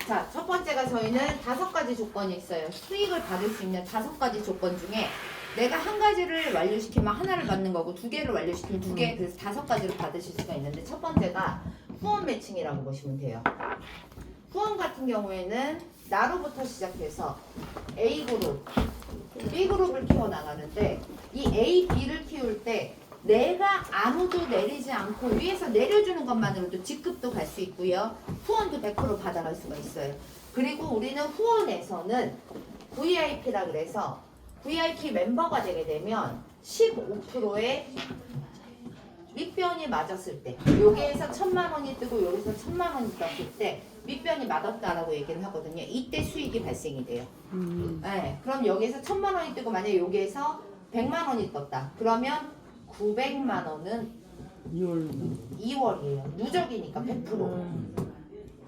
자, 첫 번째가 저희는 5가지 조건이 있어요. 수익을 받을 수 있는 5가지 조건 중에 내가 한 가지를 완료시키면 하나를 받는 거고 2개를 완료시키면 2개, 그래서 5가지를 받으실 수가 있는데 첫 번째가 후원 매칭이라고 보시면 돼요. 후원 같은 경우에는 나로부터 시작해서 A그룹, B그룹을 키워나가는데 이 A, B를 키울 때 내가 아무도 내리지 않고 위에서 내려주는 것만으로도 직급도 갈 수 있고요. 후원도 100% 받아갈 수가 있어요. 그리고 우리는 후원에서는 VIP라 그래서 VIP 멤버가 되게 되면 15%의 밑변이 맞았을 때 여기에서 1000만 원이 뜨고 여기서 1000만 원이 떴을 때 밑변이 맞았다라고 얘기를 하거든요. 이때 수익이 발생이 돼요. 네, 그럼 여기에서 1000만 원이 뜨고 만약에 여기에서 100만 원이 떴다. 그러면 900만 원은 2월이에요. 누적이니까 100%.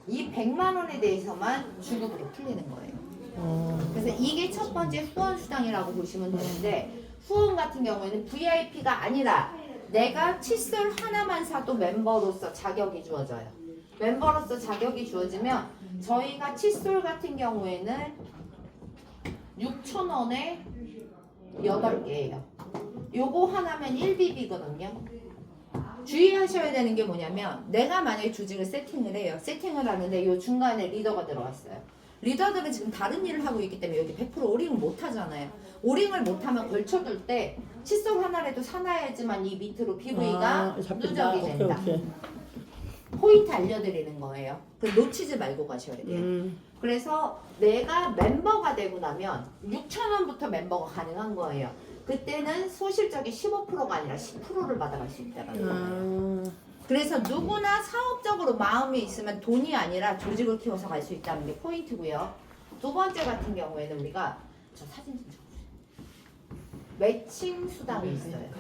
이 100만 원에 대해서만 주급으로 풀리는 거예요. 그래서 이게 첫 번째 후원 수당이라고 보시면 되는데 후원 같은 경우에는 VIP가 아니라 내가 칫솔 하나만 사도 멤버로서 자격이 주어져요. 멤버로서 자격이 주어지면 저희가 칫솔 같은 경우에는 6,000원에 8개예요. 요거 하나면 1BB거든요. 주의하셔야 되는 게 뭐냐면 내가 만약에 조직을 세팅을 해요. 세팅을 하는데 요 중간에 리더가 들어왔어요. 리더들은 지금 다른 일을 하고 있기 때문에 여기 100% 오링을 못 하잖아요. 오링을 못하면 걸쳐둘 때 칫솔 하나라도 사놔야지만 이 밑으로 PV가 누적이 된다. 오케이. 포인트 알려드리는 거예요. 그 놓치지 말고 가셔야 돼요. 그래서 내가 멤버가 되고 나면 6,000원부터 멤버가 가능한 거예요. 그때는 소실적이 15%가 아니라 10%를 받아갈 수 있다는 거예요. 그래서 누구나 사업적으로 마음이 있으면 돈이 아니라 조직을 키워서 갈 수 있다는 게 포인트고요. 두 번째 같은 경우에는 우리가 저 사진 좀 찍어주세요. 매칭 수당이 있어요.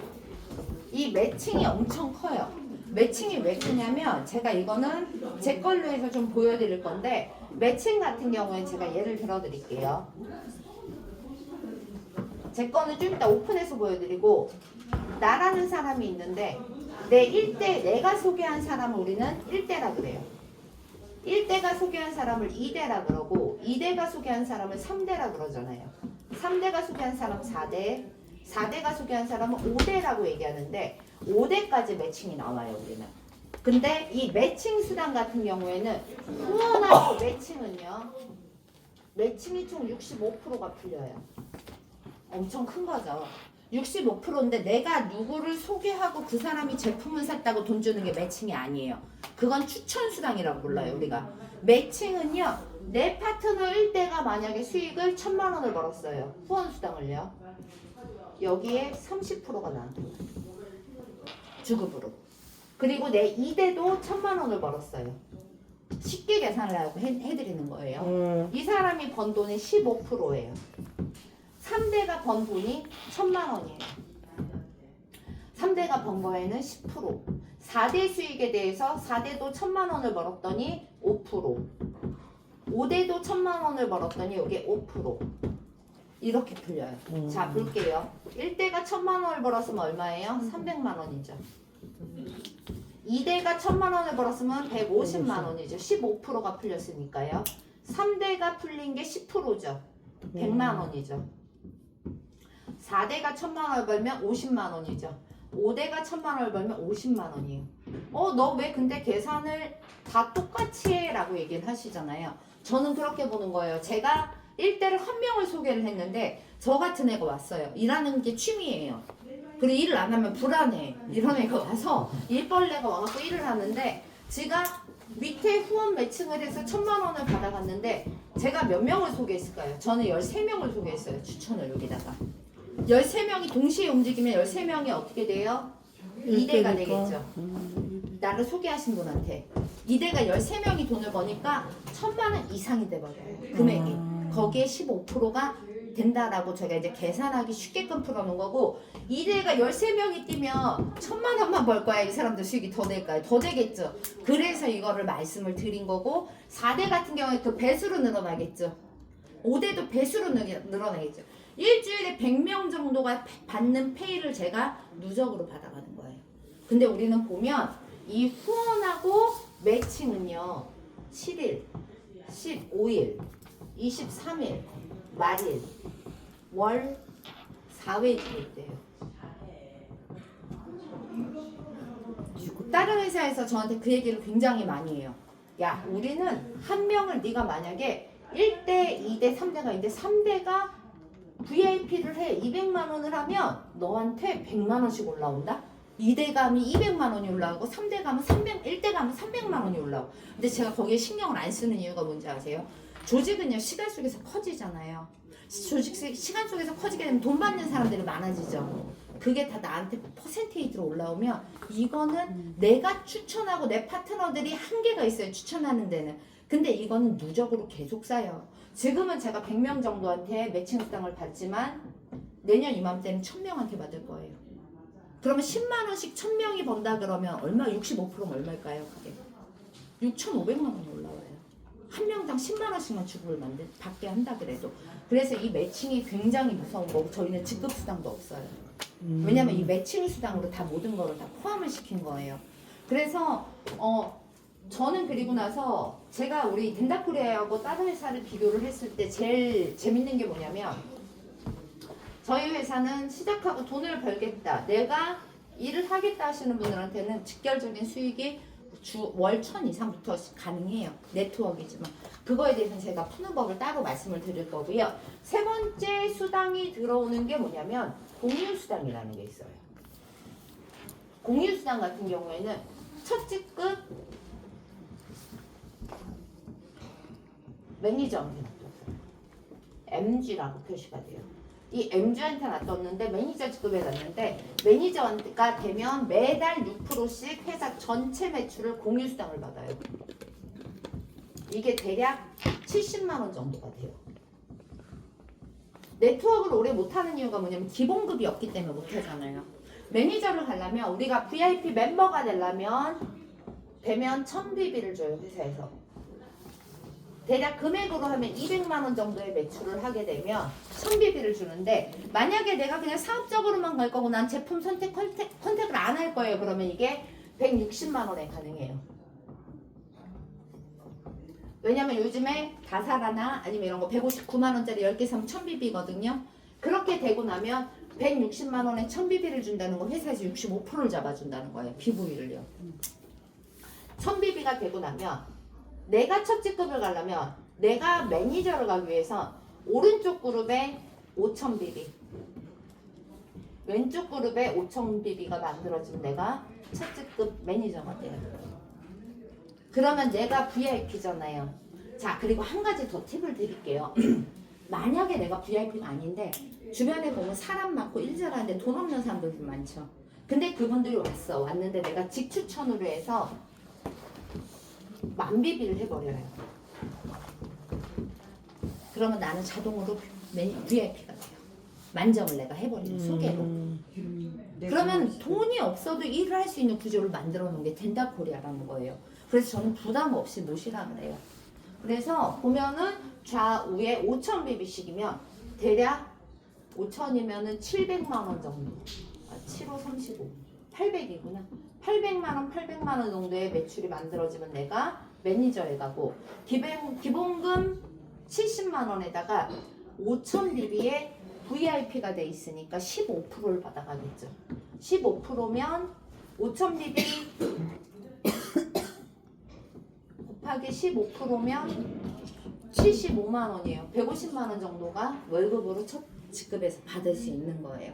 이 매칭이 엄청 커요. 매칭이 왜 크냐면 제가 이거는 제 걸로 해서 좀 보여드릴 건데 매칭 같은 경우에 제가 예를 들어 드릴게요. 제 거는 좀 이따 오픈해서 보여드리고 나라는 사람이 있는데 내 1대 내가 소개한 사람을 우리는 1대라 그래요. 1대가 소개한 사람을 2대라 그러고 2대가 소개한 사람을 3대라 그러잖아요. 3대가 소개한 사람 4대, 4대가 소개한 사람은 5대라고 얘기하는데 5대까지 매칭이 나와요 우리는. 근데 이 매칭 수당 같은 경우에는 후원하고 매칭은요. 매칭이 총 65%가 풀려요. 엄청 큰 거죠. 65%인데 내가 누구를 소개하고 그 사람이 제품을 샀다고 돈 주는 게 매칭이 아니에요. 그건 추천 수당이라고 불러요 우리가. 매칭은요. 내 파트너 1대가 만약에 수익을 1000만 원을 벌었어요. 후원 수당을요. 여기에 30%가 나는 거예요. 주급으로. 그리고 내 2대도 1000만 원을 벌었어요. 쉽게 계산을 하고 해드리는 거예요. 이 사람이 번 돈이 15%예요. 3대가 번 돈이 1000만 원이에요. 3대가 번 거에는 10%. 4대 수익에 대해서 4대도 1000만 원을 벌었더니 5%. 5대도 1000만 원을 벌었더니 여기 5%. 이렇게 풀려요. 자, 볼게요. 1대가 1000만 원을 벌었으면 얼마예요? 300만 원이죠. 2대가 1000만 원을 벌었으면 150만 원이죠. 15%가 풀렸으니까요. 3대가 풀린 게 10%죠. 100만 원이죠. 4대가 1000만 원을 벌면 50만 원이죠. 5대가 1000만 원을 벌면 50만 원이에요. 너 왜 근데 계산을 다 똑같이 해? 라고 얘기를 하시잖아요. 저는 그렇게 보는 거예요. 제가 1대를 한 명을 소개를 했는데 저 같은 애가 왔어요. 일하는 게 취미예요. 그리고 일을 안 하면 불안해. 이런 애가 와서 일벌레가 와갖고 일을 하는데 제가 밑에 후원 매칭을 해서 1000만 원을 받아갔는데 제가 몇 명을 소개했을까요? 저는 13명을 소개했어요. 추천을 여기다가. 13명이 동시에 움직이면 13명이 어떻게 돼요? 2대가 되겠죠. 나를 소개하신 분한테. 2대가 13명이 돈을 버니까 1000만 원 이상이 돼버려요. 금액이. 거기에 15%가 된다라고 제가 이제 계산하기 쉽게끔 풀어놓은 거고 2대가 13명이 뛰면 1000만 원만 벌 거야. 이 사람들 수익이 더 될까요? 더 되겠죠. 그래서 이거를 말씀을 드린 거고 4대 같은 경우에 또 배수로 늘어나겠죠. 5대도 배수로 늘어나겠죠. 일주일에 100명 정도가 받는 페이를 제가 누적으로 받아가는 거예요. 근데 우리는 보면 이 후원하고 매칭은요 7일 15일, 23일, 말일, 월 4회주일 있대요. 다른 회사에서 저한테 그 얘기를 굉장히 많이 해요. 야, 우리는 한 명을 네가 만약에 1대, 2대, 3대가 있는데 3대가 VIP를 해 200만 원을 하면 너한테 100만 원씩 올라온다? 2대 가면 200만 원이 올라오고 3대 가면 1대 가면 300만 원이 올라오고. 근데 제가 거기에 신경을 안 쓰는 이유가 뭔지 아세요? 조직은요 시간 속에서 커지잖아요. 조직 시간 속에서 커지게 되면 돈 받는 사람들이 많아지죠. 그게 다 나한테 퍼센테이지로 올라오면 이거는 내가 추천하고 내 파트너들이 한계가 있어요. 추천하는 데는. 근데 이거는 누적으로 계속 쌓여요. 지금은 제가 100명 정도한테 매칭 수당을 받지만 내년 이맘때는 1000명한테 받을 거예요. 그러면 10만 원씩 1000명이 번다 그러면 얼마? 65%면 얼마일까요? 그게 6,500만 원이 올라와요. 한 명당 10만 원씩만 주급을 받게 한다 그래도. 그래서 이 매칭이 굉장히 무서운 거고 저희는 직급 수당도 없어요. 왜냐면 이 매칭 수당으로 다 모든 거를 다 포함을 시킨 거예요. 그래서 저는 그리고 나서 제가 우리 덴다코리아하고 다른 회사를 비교를 했을 때 제일 재밌는 게 뭐냐면 저희 회사는 시작하고 돈을 벌겠다. 내가 일을 하겠다 하시는 분들한테는 직결적인 수익이 월 1000 이상부터 가능해요. 네트워크이지만. 그거에 대해서는 제가 푸는 법을 따로 말씀을 드릴 거고요. 세 번째 수당이 들어오는 게 뭐냐면 공유수당이라는 게 있어요. 공유수당 같은 경우에는 첫 직급 매니저한테 놔뒀어요. MG라고 표시가 돼요. 이 MG한테 놔뒀는데 매니저 직급에 놨는데 매니저가 되면 매달 6%씩 회사 전체 매출을 공유수당을 받아요. 이게 대략 70만 원 정도가 돼요. 네트워크를 오래 못하는 이유가 뭐냐면 기본급이 없기 때문에 못하잖아요. 매니저를 가려면 우리가 VIP 멤버가 되려면 되면 1000BB를 줘요. 회사에서. 대략 금액으로 하면 200만 원 정도의 매출을 하게 되면 1000BB를 주는데 만약에 내가 그냥 사업적으로만 갈 거고 난 제품 선택 컨택을 안 할 거예요. 그러면 이게 160만 원에 가능해요. 왜냐면 요즘에 다사라나 아니면 이런 거 159만 원짜리 10개 사면 1000BB거든요. 그렇게 되고 나면 160만 원에 1000BB를 준다는 거 회사에서 65%를 잡아준다는 거예요. BV를요. 1000BB가 되고 나면 내가 첫 직급을 가려면 내가 매니저를 가기 위해서 오른쪽 그룹에 5000BB 왼쪽 그룹에 5000BB가 만들어지면 내가 첫 직급 매니저가 돼요. 그러면 내가 VIP잖아요. 자, 그리고 한 가지 더 팁을 드릴게요. 만약에 내가 VIP가 아닌데 주변에 보면 사람 많고 일 잘하는데 돈 없는 사람들도 많죠. 근데 그분들이 왔는데 내가 직추천으로 해서 만비비를 해버려요. 그러면 나는 자동으로 VIP가 돼요. 만점을 내가 해버리는 소개로. 그러면 돈이 없어도 일을 할 수 있는 구조를 만들어 놓은 게 덴다코리아라는 거예요. 그래서 저는 부담 없이 모시라 그래요. 그래서 보면은 좌우에 5000BB씩이면 대략 5000이면은 700만 원 정도. 75, 35, 800이구나. 800만 원, 800만 원 정도의 매출이 만들어지면 내가 매니저에 가고 기본금 70만 원에다가 5000BB에 VIP가 돼 있으니까 15%를 받아가겠죠. 15%면 5000BB 곱하기 15%면 75만 원이에요. 150만 원 정도가 월급으로 첫 직급에서 받을 수 있는 거예요.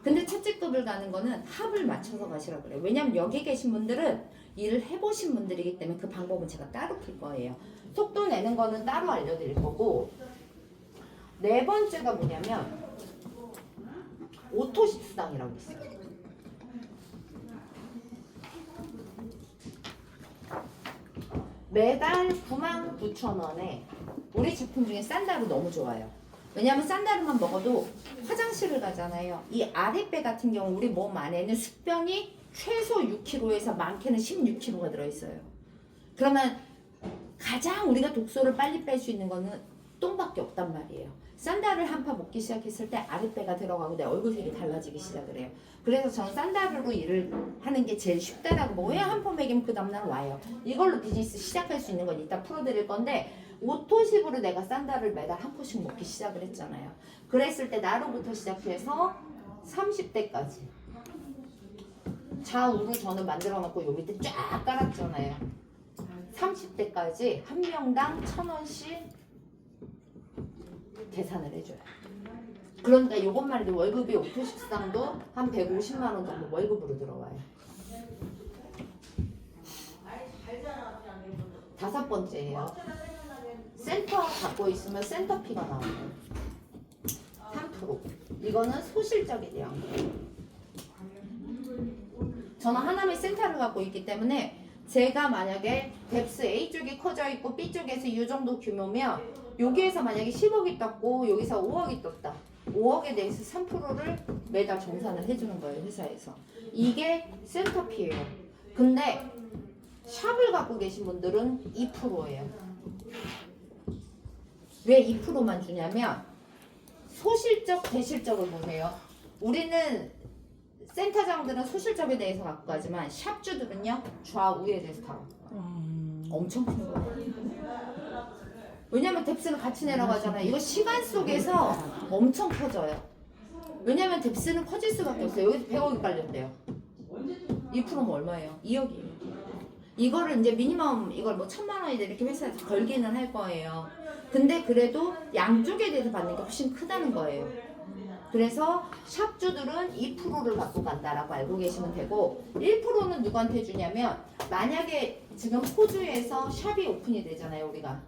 근데 첫 직급을 가는 거는 합을 맞춰서 가시라고 그래요. 왜냐면 여기 계신 분들은 일을 해보신 분들이기 때문에 그 방법은 제가 따로 풀 거예요. 속도 내는 거는 따로 알려드릴 거고 네 번째가 뭐냐면 오토식 수당이라고 있어요. 매달 99,000원에 우리 제품 중에 산다루 너무 좋아요. 왜냐하면 산다루만 먹어도 화장실을 가잖아요. 이 아랫배 같은 경우 우리 몸 안에는 수변이 최소 6kg에서 많게는 16kg가 들어있어요. 그러면 가장 우리가 독소를 빨리 뺄 수 있는 거는 똥밖에 없단 말이에요. 산다를 한 파 먹기 시작했을 때 아랫배가 들어가고 내 얼굴색이 달라지기 시작을 해요. 그래서 저는 산다르로 일을 하는 게 제일 쉽다라고 뭐 왜 한 번 먹이면 그 다음날 와요. 이걸로 비즈니스 시작할 수 있는 건 이따 풀어드릴 건데 오토십으로 내가 싼다를 매달 한 포씩 먹기 시작을 했잖아요. 그랬을 때 나로부터 시작해서 30대까지 좌우로 저는 만들어 놓고 요 밑에 쫙 깔았잖아요. 30대까지 한 명당 1,000원씩 계산을 해줘요. 그러니까 이것만 해도 월급이 오토식상도 한 150만 원 정도 월급으로 들어와요. 5번째예요. 센터 갖고 있으면 센터피가 나와요. 3%. 이거는 소실적에 대한 거예요. 저는 하나의 센터를 갖고 있기 때문에 제가 만약에 뎁스 A쪽이 커져 있고 B쪽에서 이 정도 규모면 여기에서 만약에 10억이 떴고 여기서 5억이 떴다. 5억에 대해서 3%를 매달 정산을 해주는 거예요. 회사에서. 이게 센터피예요. 근데 샵을 갖고 계신 분들은 2%예요. 왜 2%만 주냐면 소실적, 대실적을 보세요. 우리는 센터장들은 소실적에 대해서 갖고 가지만 샵주들은요 좌우에 대해서 다 갖고 가요. 엄청 큰 거예요. 왜냐면 뎁스는 같이 내려가잖아요. 이거 시간 속에서 엄청 커져요. 왜냐면 뎁스는 커질 수밖에 없어요. 여기서 100억이 깔렸대요. 2%면 얼마예요? 2억이에요. 이거를 이제 미니멈 이걸 뭐 1,000만 원이다 이렇게 회사에서 걸기는 할 거예요. 근데 그래도 양쪽에 대해서 받는 게 훨씬 크다는 거예요. 그래서 샵주들은 2%를 받고 간다라고 알고 계시면 되고 1%는 누구한테 주냐면 만약에 지금 호주에서 샵이 오픈이 되잖아요. 우리가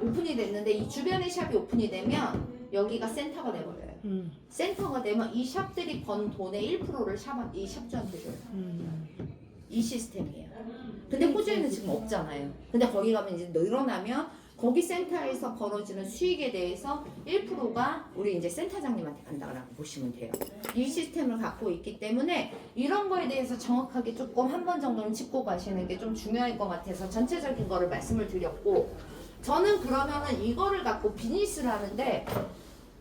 오픈이 됐는데 이 주변에 샵이 오픈이 되면 여기가 센터가 돼버려요. 센터가 되면 이 샵들이 번 돈의 1%를 이 샵주한테 줘요. 이 시스템이에요. 근데 호주에는 지금 없잖아요. 근데 거기 가면 이제 늘어나면 거기 센터에서 벌어지는 수익에 대해서 1%가 우리 이제 센터장님한테 간다고 보시면 돼요. 이 시스템을 갖고 있기 때문에 이런 거에 대해서 정확하게 조금 한 번 정도는 짚고 가시는 게 좀 중요할 것 같아서 전체적인 거를 말씀을 드렸고 저는 그러면은 이거를 갖고 비즈니스를 하는데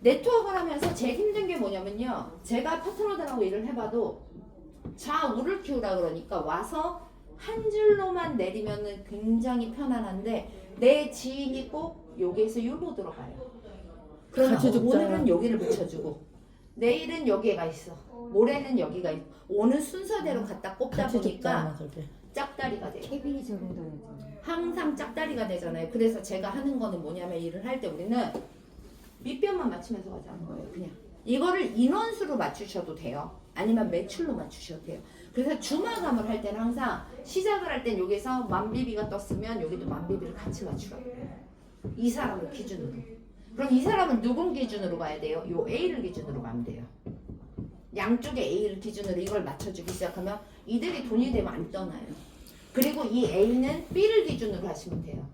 네트워크를 하면서 제일 힘든 게 뭐냐면요. 제가 파트너들하고 일을 해봐도 좌우를 키우라 그러니까 와서 한 줄로만 내리면은 굉장히 편안한데 내 지인이 꼭 여기에서 여기로 들어가요. 그러면 오늘은 여기를 붙여주고 내일은 여기가 있어. 모레는 여기가 있어. 오는 순서대로 갖다 꼽다 보니까 짝다리가 돼요. 케빈이 적응도 항상 짝다리가 되잖아요. 그래서 제가 하는 거는 뭐냐면 일을 할 때 우리는 밑변만 맞추면서 가자는 거예요. 그냥 이거를 인원수로 맞추셔도 돼요. 아니면 매출로 맞추셔도 돼요. 그래서 주마감을 할 때는 항상 시작을 할 땐 여기서 만비비가 떴으면 여기도 만비비를 같이 맞추라고 해요. 이 사람을 기준으로. 그럼 이 사람은 누군 기준으로 가야 돼요? 요 A를 기준으로 가면 돼요. 양쪽에 A를 기준으로 이걸 맞춰주기 시작하면 이들이 돈이 되면 안 떠나요. 그리고 이 A는 B를 기준으로 하시면 돼요.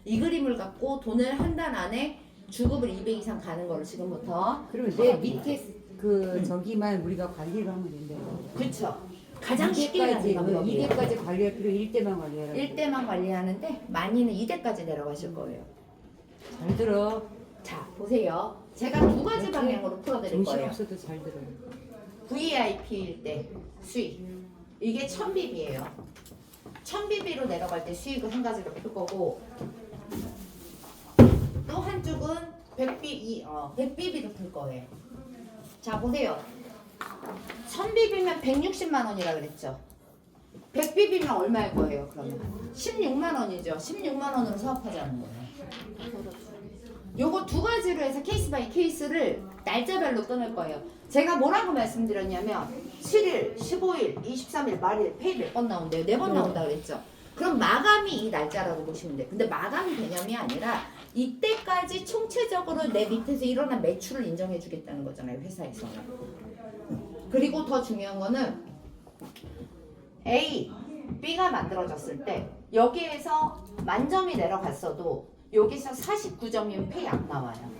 이 그림을 갖고 돈을 한 달 안에 주급을 200 이상 가는 거를 지금부터 그리고 내 밑에 그 저기만 우리가 관리를 하면 된대요. 그쵸. 가장 쉽게 가는 2대까지 관리할 필요 1대만 관리하라. 1대만 관리하는데 많이는 2대까지 내려가실 거예요. 잘 들어. 자 보세요. 제가 두 가지 방향으로 풀어드릴 정신 거예요. 없어도 잘 들어. VIP일 때 수익 이게 1000bp예요. 1000bp로 내려갈 때 수익을 한 가지로 풀 거고 또 한쪽은 100bp로 풀 거예요. 자 보세요. 1000bp면 160만 원이라 그랬죠. 100bp면 얼마일 거예요? 그러면 16만 원이죠. 16만 원으로 사업하자는 거예요. 요거 두 가지로 해서 케이스 바이 케이스를 날짜별로 끊을 거예요. 제가 뭐라고 말씀드렸냐면 7일, 15일, 23일, 말일 페이 몇 번 나온대요? 4번 나온다 그랬죠. 그럼 마감이 이 날짜라고 보시면 돼요. 근데 마감이 개념이 아니라 이때까지 총체적으로 내 밑에서 일어난 매출을 인정해 주겠다는 거잖아요. 회사에서는. 그리고 더 중요한 거는 A, B가 만들어졌을 때 여기에서 만점이 내려갔어도 여기서 49점이면 페이 안 나와요.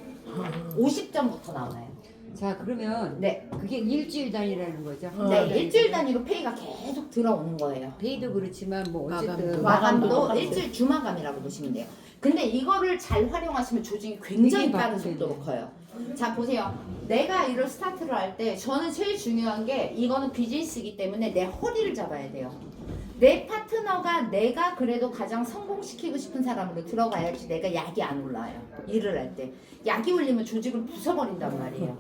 50점부터 나와요. 자 그러면 네. 그게 일주일 단위라는 거죠? 네, 일주일 단위로 페이가 계속 들어오는 거예요. 페이도 그렇지만 뭐 어쨌든 마감도 일주일 주마감이라고 보시면 돼요. 근데 이거를 잘 활용하시면 조직이 굉장히 되게 빠른 바쁘겠네. 속도로 커요. 자 보세요. 내가 이걸 스타트를 할 때 저는 제일 중요한 게 이거는 비즈니스이기 때문에 내 허리를 잡아야 돼요. 내 파트너가 내가 그래도 가장 성공시키고 싶은 사람으로 들어가야지 내가 약이 안 올라요. 일을 할 때. 약이 올리면 조직을 부숴버린단 말이에요.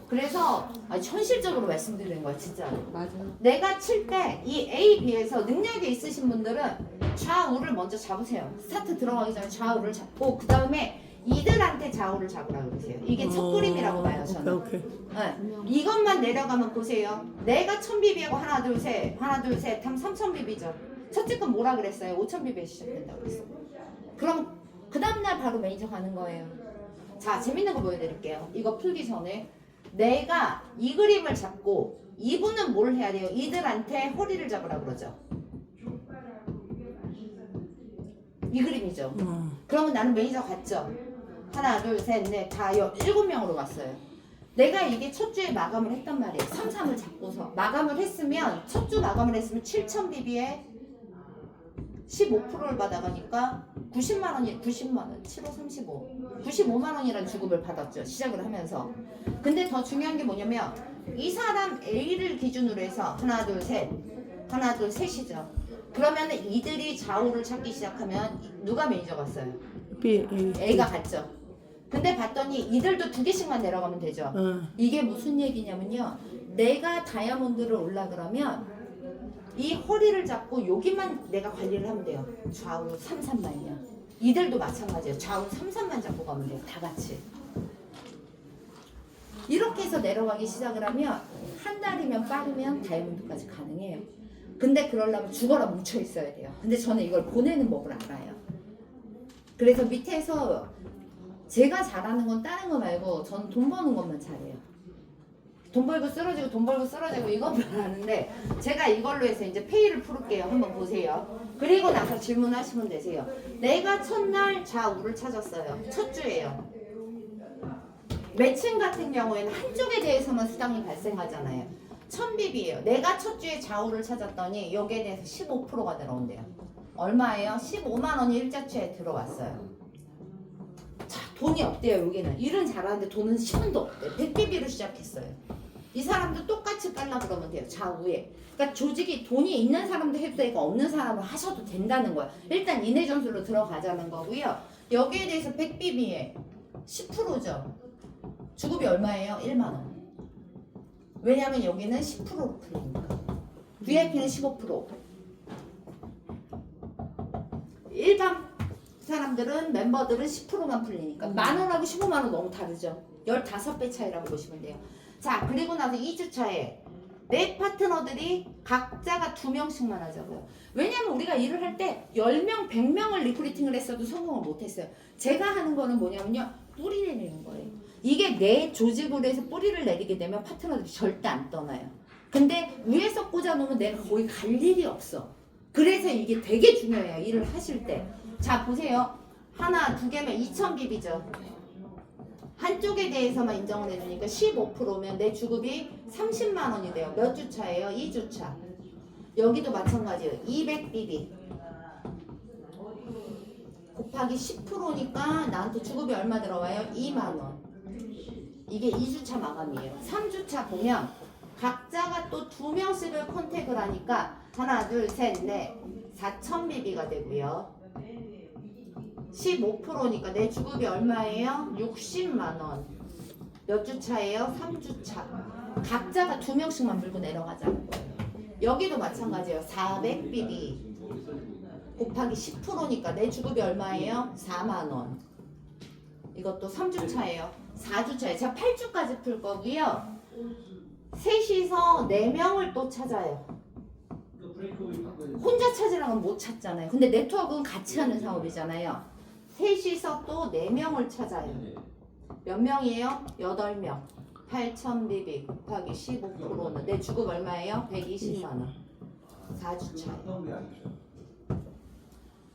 그래서 현실적으로 말씀드리는 거야 진짜로. 맞아요. 내가 칠 때 이 A, B에서 능력이 있으신 분들은 좌우를 먼저 잡으세요. 스타트 들어가기 전에 좌우를 잡고 그 다음에 이들한테 좌우를 잡으라고 그러세요. 이게 첫 그림이라고 봐요 저는. 오케이. 네. 이것만 내려가면 보세요. 내가 1000bp하고 하나 둘 셋 하면 3000bp죠. 첫째 건 뭐라 그랬어요? 5000bp에 시작된다고 그랬어요. 그럼 그 다음날 바로 매니저 가는 거예요. 자 재밌는 거 보여드릴게요. 이거 풀기 전에 내가 이 그림을 잡고 이분은 뭘 해야 돼요? 이들한테 허리를 잡으라 그러죠. 이 그림이죠. 그러면 나는 매니저 갔죠. 하나 둘 셋 넷 다 7명으로 갔어요. 내가 이게 첫 주에 마감을 했단 말이에요. 3-3을 잡고서 마감을 했으면 첫 주 마감을 했으면 7000bp에 15%를 받아가니까 90만 원이 90만 원, 7호 35, 95만 원이라는 주급을 받았죠. 시작을 하면서. 근데 더 중요한 게 뭐냐면 이 사람 A를 기준으로 해서 하나 둘 셋이죠. 그러면 이들이 좌우를 찾기 시작하면 누가 매니저 갔어요? B, A. A가 갔죠. 근데 봤더니 이들도 2개씩만 내려가면 되죠. 이게 무슨 얘기냐면요. 내가 다이아몬드를 올라 그러면 이 허리를 잡고 여기만 내가 관리를 하면 돼요. 좌우 3-3만요. 이들도 마찬가지예요. 좌우 3-3만 잡고 가면 돼요. 다 같이. 이렇게 해서 내려가기 시작을 하면 한 달이면 빠르면 다이아몬드까지 가능해요. 근데 그러려면 죽어라 뭉쳐 있어야 돼요. 근데 저는 이걸 보내는 법을 알아요. 그래서 밑에서 제가 잘하는 건 다른 거 말고 저는 돈 버는 것만 잘해요. 돈 벌고 쓰러지고 돈 벌고 쓰러지고 이것만 하는데 제가 이걸로 해서 이제 페이를 풀을게요. 한번 보세요. 그리고 나서 질문하시면 되세요. 내가 첫날 좌우를 찾았어요. 첫 주예요. 매칭 같은 경우에는 한쪽에 대해서만 수당이 발생하잖아요. 1000bp예요. 내가 첫 주에 좌우를 찾았더니 여기에 대해서 15%가 들어온대요. 얼마예요? 15만 원이 일자치에 들어왔어요. 자, 돈이 없대요. 여기는 일은 잘하는데 돈은 10원도 없대. 100bp로 시작했어요. 이 사람도 똑같이 깔라 그러면 돼요. 좌우에. 그러니까 조직이 돈이 있는 사람도 해도 되고 없는 사람은 하셔도 된다는 거예요. 일단 이내 전술로 들어가자는 거고요. 여기에 대해서 100bp에 10%죠. 주급이 얼마예요? 1만 원. 왜냐면 여기는 10%로 풀리니까. VIP는 15%. 일반 사람들은 멤버들은 10%만 풀리니까 만 원하고 15만 원 너무 다르죠. 15배 차이라고 보시면 돼요. 자, 그리고 나서 2주차에 내 파트너들이 각자가 2명씩만 하자고요. 왜냐면 우리가 일을 할 때 10명, 100명을 리크루팅을 했어도 성공을 못했어요. 제가 하는 거는 뭐냐면요. 뿌리를 내리는 거예요. 이게 내 조직으로 해서 뿌리를 내리게 되면 파트너들이 절대 안 떠나요. 근데 위에서 꽂아놓으면 내가 거기 갈 일이 없어. 그래서 이게 되게 중요해요. 일을 하실 때. 자, 보세요. 하나, 두 개면 2000bp죠. 한쪽에 대해서만 인정을 해주니까 15%면 내 주급이 30만 원이 돼요. 몇 주차예요? 2주차. 여기도 마찬가지예요. 200bp. 곱하기 10%니까 나한테 주급이 얼마 들어와요? 2만 원. 이게 2주차 마감이에요. 3주차 보면 각자가 또 2명씩을 컨택을 하니까 하나, 둘, 셋, 넷 4000bp가 되고요. 15%니까 내 주급이 얼마예요? 60만 원. 몇 주차예요? 3주차. 각자가 2명씩만 물고 내려가자는 거예요. 여기도 마찬가지예요. 400bp 곱하기 10%니까 내 주급이 얼마예요? 4만 원. 이것도 3주차예요. 4주차예요. 제가 8주까지 풀 거고요. 셋이서 4명을 또 찾아요. 혼자 찾으라면 못 찾잖아요. 근데 네트워크는 같이 하는 사업이잖아요. 셋이서 또 4명을 찾아요. 몇 명이에요? 8명. 8000bp 곱하기 15%는 내 주급 얼마예요? 120만원. 4주차예요.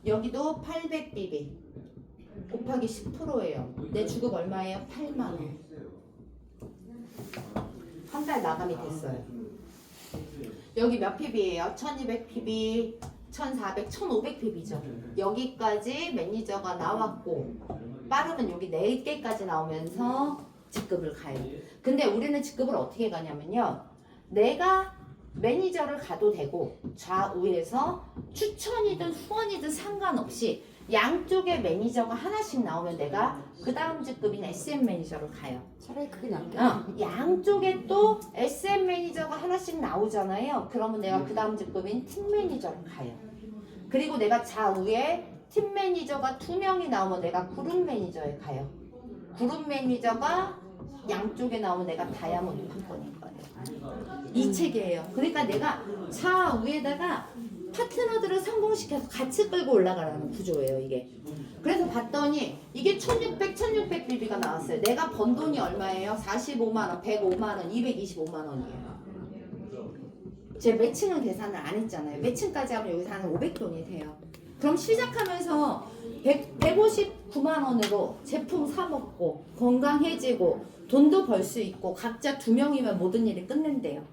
여기도 800bp 곱하기 10%예요. 내 주급 얼마예요? 8만원. 한 달 마감이 됐어요. 여기 몇 pp예요? 1200pp, 1400, 1500pp죠. 여기까지 매니저가 나왔고 빠르면 여기 4개까지 나오면서 직급을 가요. 근데 우리는 직급을 어떻게 가냐면요. 내가 매니저를 가도 되고 좌우에서 추천이든 후원이든 상관없이 양쪽에 매니저가 하나씩 나오면 내가 그 다음 직급인 SM 매니저를 가요. 차라리 그게 낫겠다. 양쪽에 또 SM 매니저가 하나씩 나오잖아요. 그러면 내가 그 다음 직급인 팀 매니저를 가요. 그리고 내가 좌우에 팀 매니저가 2명이 나오면 내가 그룹 매니저에 가요. 그룹 매니저가 양쪽에 나오면 내가 다이아몬드 판권인 거예요. 이 체계예요. 그러니까 내가 좌우에다가 파트너들을 성공시켜서 같이 끌고 올라가라는 구조예요, 이게. 그래서 봤더니 이게 1600BB가 나왔어요. 내가 번 돈이 얼마예요? 45만원, 105만원, 225만원이에요. 제 매칭은 계산을 안 했잖아요. 매칭까지 하면 여기서 한 500돈이 돼요. 그럼 시작하면서 159만원으로 제품 사먹고 건강해지고 돈도 벌 수 있고 각자 2명이면 모든 일이 끝낸대요.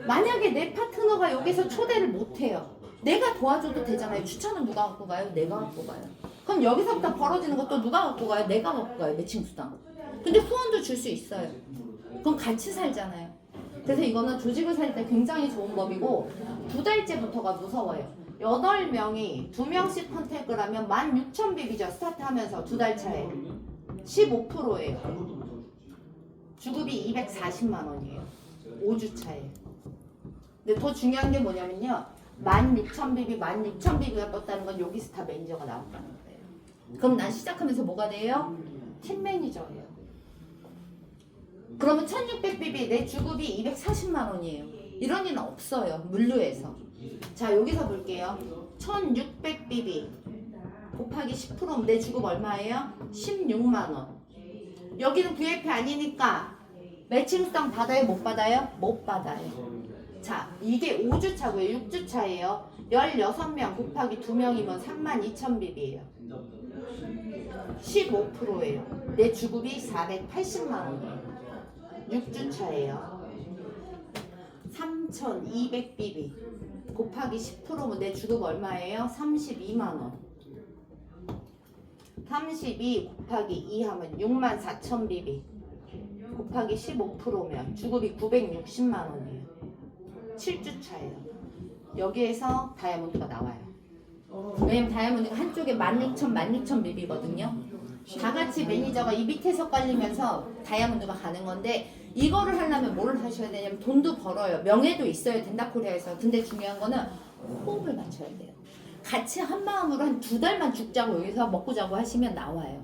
만약에 내 파트너가 여기서 초대를 못해요. 내가 도와줘도 되잖아요. 추천은 누가 갖고 가요? 내가 갖고 가요. 그럼 여기서부터 벌어지는 것도 누가 갖고 가요? 내가 갖고 가요. 매칭 수당. 근데 후원도 줄 수 있어요. 그럼 같이 살잖아요. 그래서 이거는 조직을 살 때 굉장히 좋은 법이고 2달째부터가 무서워요. 8명이 2명씩 컨택을 하면 16,000BB죠. 스타트하면서 2달 차에 15%예요. 주급이 240만 원이에요. 5주 차에. 근데 더 중요한 게 뭐냐면요. 16,000BB, 16,000BB가 떴다는 건 여기서 다 매니저가 나왔다는 거예요. 그럼 난 시작하면서 뭐가 돼요? 팀 매니저예요. 그러면 1600BB 내 주급이 240만 원이에요. 이런 일은 없어요. 물류에서. 자, 여기서 볼게요. 1600BB 곱하기 10%면 내 주급 얼마예요? 16만 원. 여기는 VIP 아니니까 매칭성 받아요? 못 받아요? 못 받아요. 자, 이게 5주 차고요. 6주 차예요. 16명 곱하기 2명이면 32,000BB예요. 15%예요. 내 주급이 480만 원이에요. 6주 차예요. 3,200BB 곱하기 10%면 내 주급 얼마예요? 32만 원. 32 곱하기 2 하면 64,000BB 곱하기 15%면 주급이 960만 원이에요. 7주 차예요. 여기에서 다이아몬드가 나와요. 왜냐면 다이아몬드가 한쪽에 16,000BB거든요. 다 같이 매니저가 이 밑에서 깔리면서 다이아몬드가 가는 건데 이거를 하려면 뭘 하셔야 되냐면 돈도 벌어요. 명예도 있어야 된다 코리아에서. 근데 중요한 거는 호흡을 맞춰야 돼요. 같이 한 마음으로 한 2달만 죽자고 여기서 먹고 자고 하시면 나와요.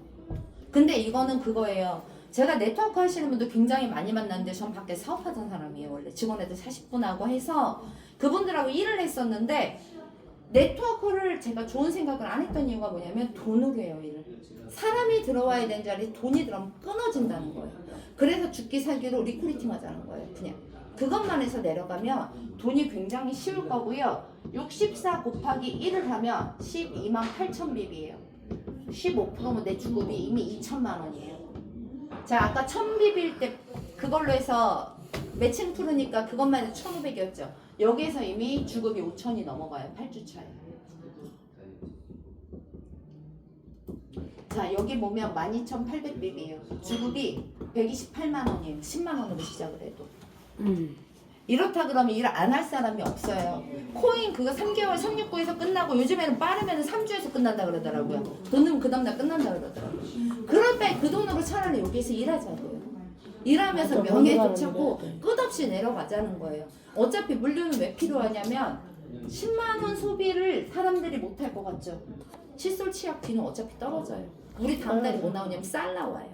근데 이거는 그거예요. 제가 네트워크 하시는 분들 굉장히 많이 만났는데 전 밖에 사업하던 사람이에요. 원래 직원애들 40분하고 해서 그분들하고 일을 했었는데 네트워크를 제가 좋은 생각을 안 했던 이유가 뭐냐면 돈으로 해요. 일을. 사람이 들어와야 되는 자리에 돈이 들어오면 끊어진다는 거예요. 그래서 죽기 살기로 리크루팅 하자는 거예요. 그냥 그것만 해서 내려가면 돈이 굉장히 쉬울 거고요. 64 곱하기 1을 하면 128,000BB예요. 15%면 내 주급이 이미 2천만 원이에요. 자, 아까 1000BB일 때 그걸로 해서 매칭 풀으니까 그것만 해도 1,500이었죠. 여기에서 이미 주급이 5천이 넘어가요. 8주 차에. 자, 여기 보면 12,800BB예요. 주급이 128만 원이에요. 10만 원으로 시작을 해도. 이렇다 그러면 일 안 할 사람이 없어요. 코인 그거 3개월 369에서 끝나고 요즘에는 빠르면 3주에서 끝난다 그러더라고요. 돈은 그 다음날 끝난다 그러더라고요. 그럴 때 그 돈으로 차라리 여기서 일하자고요. 일하면서 명예도 찾고 끝없이 내려가자는 거예요. 어차피 물류는 왜 필요하냐면 10만 원 소비를 사람들이 못할 것 같죠. 칫솔 치약 뒤는 어차피 떨어져요. 우리 다음 달에 뭐 나오냐면 쌀 나와요.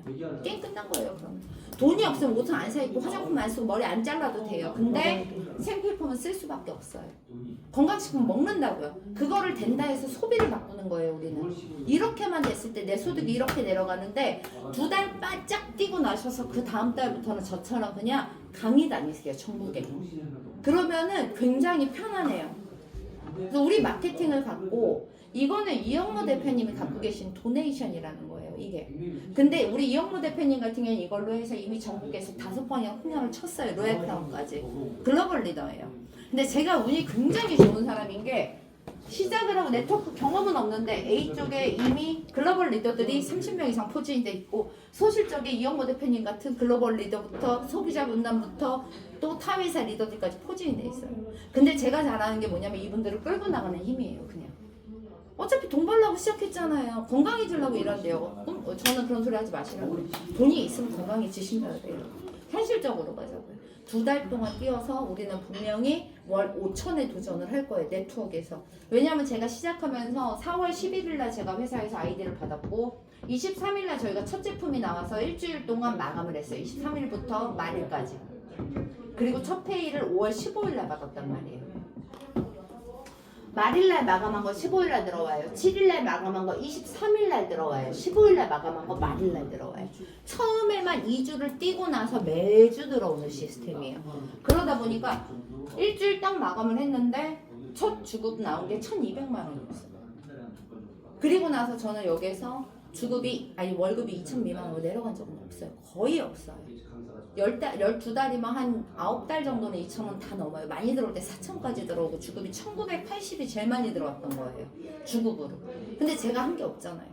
게임 끝난 거예요. 그럼 돈이 없으면 옷은 안 사 입고 화장품 안 쓰고 머리 안 잘라도 돼요. 근데 생필품은 쓸 수밖에 없어요. 건강식품 먹는다고요. 그거를 된다 해서 소비를 바꾸는 거예요. 우리는 이렇게만 됐을 때 내 소득이 이렇게 내려가는데 2달 바짝 뛰고 나셔서 그 다음 달부터는 저처럼 그냥 강의 다니세요. 전국에. 그러면은 굉장히 편안해요. 그래서 우리 마케팅을 갖고 이거는 이영모 대표님이 갖고 계신 도네이션이라는 거예요. 이게. 근데 우리 이영모 대표님 같은 경우는 이걸로 해서 이미 전국에서 5번이나 훈련을 쳤어요. 로얄 크라운까지. 글로벌 리더예요. 근데 제가 운이 굉장히 좋은 사람인 게 시작을 하고 네트워크 경험은 없는데 A쪽에 이미 글로벌 리더들이 30명 이상 포진이 돼 있고 소실적에 이영모 대표님 같은 글로벌 리더부터 소비자 분담부터 또 타회사 리더들까지 포진이 돼 있어요. 근데 제가 잘하는 게 뭐냐면 이분들을 끌고 나가는 힘이에요. 그냥 어차피 돈 벌려고 시작했잖아요. 건강해지려고 일한대요. 그럼 저는 그런 소리 하지 마시라고. 돈이 있으면 건강해지신다야 돼요. 현실적으로 가자고요. 2달 동안 뛰어서 우리는 분명히 월 5천에 도전을 할 거예요. 네트워크에서. 왜냐하면 제가 시작하면서 4월 11일 날 제가 회사에서 아이디를 받았고 23일 날 저희가 첫 제품이 나와서 일주일 동안 마감을 했어요. 23일부터 말일까지. 그리고 첫 페이를 5월 15일 날 받았단 말이에요. 말일날 마감한 거 15일날 들어와요. 7일날 마감한 거 23일날 들어와요. 15일날 마감한 거 말일날 들어와요. 처음에만 2주를 뛰고 나서 매주 들어오는 시스템이에요. 그러다 보니까 일주일 딱 마감을 했는데 첫 주급 나온 게 1,200만 원이었어요. 그리고 나서 저는 여기서 주급이 아니 월급이 2,000 미만으로 내려간 적은 없어요. 거의 없어요. 12달이면 한 9달 정도는 2,000원 다 넘어요. 많이 들어올 때 4,000까지 들어오고 주급이 1,980이 제일 많이 들어왔던 거예요. 주급으로. 근데 제가 한 게 없잖아요.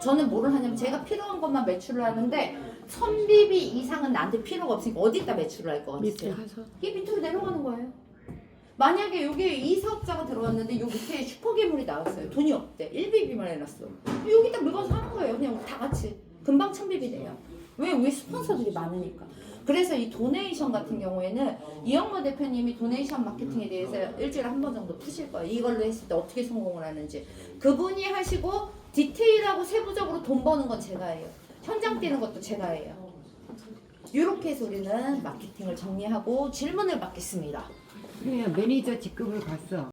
저는 뭐를 하냐면 제가 필요한 것만 매출을 하는데 1,000bp 이상은 나한테 필요가 없으니까 어디다 매출을 할 것 같으세요? 이게 밑으로 내려가는 거예요. 만약에 여기에 이 사업자가 들어왔는데 요 밑에 슈퍼괴물이 나왔어요. 돈이 없대. 1bp만 해놨어. 여기다 물건 사는 거예요. 그냥 다 같이. 금방 1,000bp 돼요. 왜? 우리 스폰서들이 많으니까. 그래서 이 도네이션 같은 경우에는 이영모 대표님이 도네이션 마케팅에 대해서 일주일에 한 번 정도 푸실 거예요. 이걸로 했을 때 어떻게 성공을 하는지. 그분이 하시고 디테일하고 세부적으로 돈 버는 건 제가 해요. 현장 뛰는 것도 제가 해요. 이렇게 해서 우리는 마케팅을 정리하고 질문을 받겠습니다. 그냥 매니저 직급을 갔어.